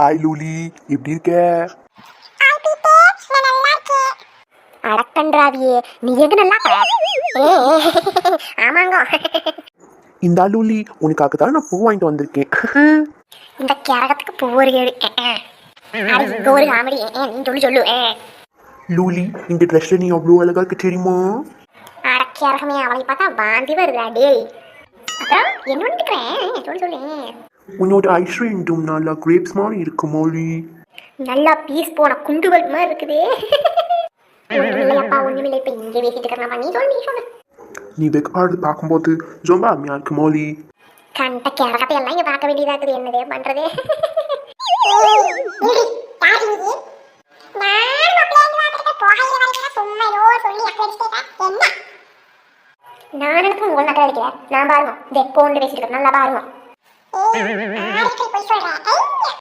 Hi லூலி, எப்படி இருக்க? அடக்கன்றாவியே, நீ எங்க நல்லா ஆமாங்க. இந்த லூலி, உனக்காக தான் நான் பூ வாங்கிட்டு வந்திருக்கேன். இந்த கேரகத்துக்கு பூ ஒரு ஏழு. இங்க ஒரு காமெடி. நீ சொல்லு. லூலி, இந்த ட்ரெஸ்ல நீ அவ்வளோ அழகா இருக்க தெரியுமா? அடக்கேரகமே, அவளை பார்த்தா வாந்தி வருதா டே? அப்புறம் என்ன வந்துக்கிறேன் சொல்லு. உன்னோட ஐஸ் ரெண்டும் நல்லா கிரேப்ஸ் மாதிரி இருக்கு மோலி. நல்லா பீஸ் போன குண்டுகள் மாதிரி இருக்குதே. ஒண்ணுமில்லையப்பா, ஒண்ணுமில்லை. இப்ப இங்கே பேசிட்டு இருக்கிறாமா? நீ சொல்லு. நீ வெக்கப்பாடு பார்க்கும்போது ரொம்ப அம்மையா இருக்கு மோலி. கண்ட கேரகத்தை எல்லாம் இங்க பார்க்க வேண்டியதா இருக்குது. என்னதே பண்றது? நான் எனக்கு உங்களை நக்கல் அடிக்கிறேன். நான் பாருங்க, போன் பேசிட்டு இருக்கேன். நல்லா பாருங்க.